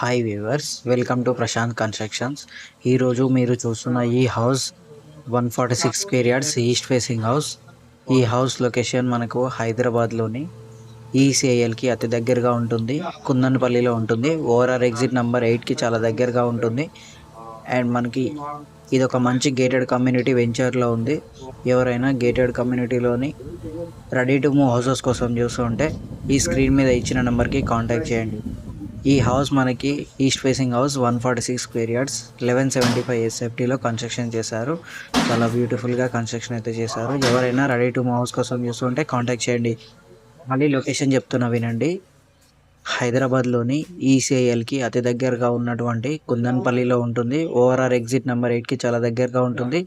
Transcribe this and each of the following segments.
Hi viewers, welcome to Prashant constructions. ఈరోజు మీరు చూస్తున్న ఈ house 146 square yards east facing house. ఈ హౌస్ లొకేషన్ మనకు హైదరాబాద్లోని ఈసీఐఎల్కి అతి దగ్గరగా ఉంటుంది. కుందన్పల్లిలో ఉంటుంది. ఓఆర్ఆర్ ఎగ్జిట్ నెంబర్ 8కి చాలా దగ్గరగా ఉంటుంది. అండ్ మనకి ఇది ఒక మంచి గేటెడ్ కమ్యూనిటీ వెంచర్లో ఉంది. ఎవరైనా గేటెడ్ కమ్యూనిటీలోని రెడీ టు మూవ్ హౌసెస్ కోసం చూస్తుంటే ఈ స్క్రీన్ మీద ఇచ్చిన నెంబర్కి కాంటాక్ట్ చేయండి. ఈ హౌస్ మనకి east facing house 146 square yards 1175 ఎస్ఎఫ్టీలో కన్స్ట్రక్షన్ చేశారు. చాలా బ్యూటిఫుల్గా కన్స్ట్రక్షన్ అయితే చేశారు. ఎవరైనా రెడీ టు మూవ్ హౌస్ కోసం చూస్తుంటే కాంటాక్ట్ చేయండి. మళ్ళీ లొకేషన్ చెప్తున్నా వినండి. హైదరాబాద్లోని ఈసీఐఎల్కి అతి దగ్గరగా ఉన్నటువంటి కుందన్పల్లిలో ఉంటుంది. ఓఆర్ఆర్ ఎగ్జిట్ నెంబర్ 8కి చాలా దగ్గరగా ఉంటుంది.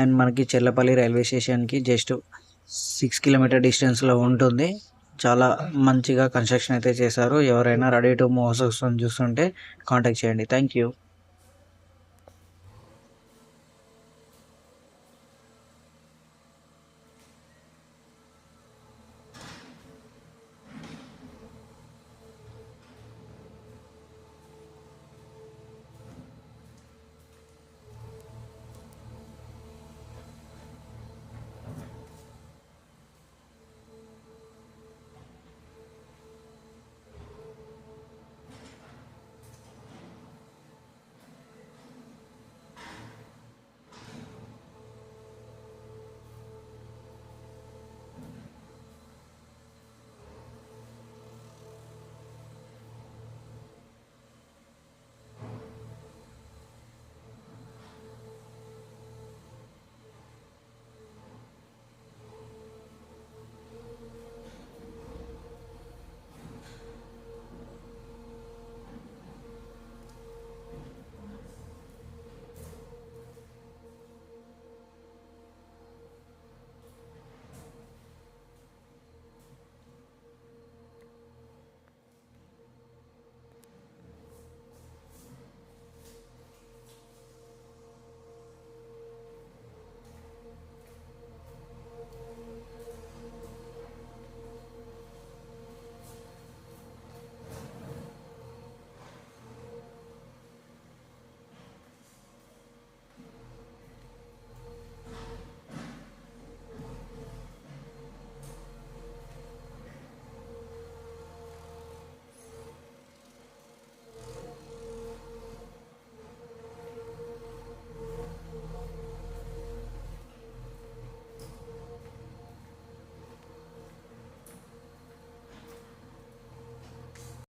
అండ్ మనకి చెర్లపల్లి రైల్వే స్టేషన్కి జస్ట్ 6 కిలోమీటర్ డిస్టెన్స్లో ఉంటుంది. చాలా మంచిగా కన్స్ట్రక్షన్ అయితే చేశారు. ఎవరైనా రెడీ టు మూవ్ హౌసెస్ చూస్తుంటే కాంటాక్ట్ చేయండి. Thank you.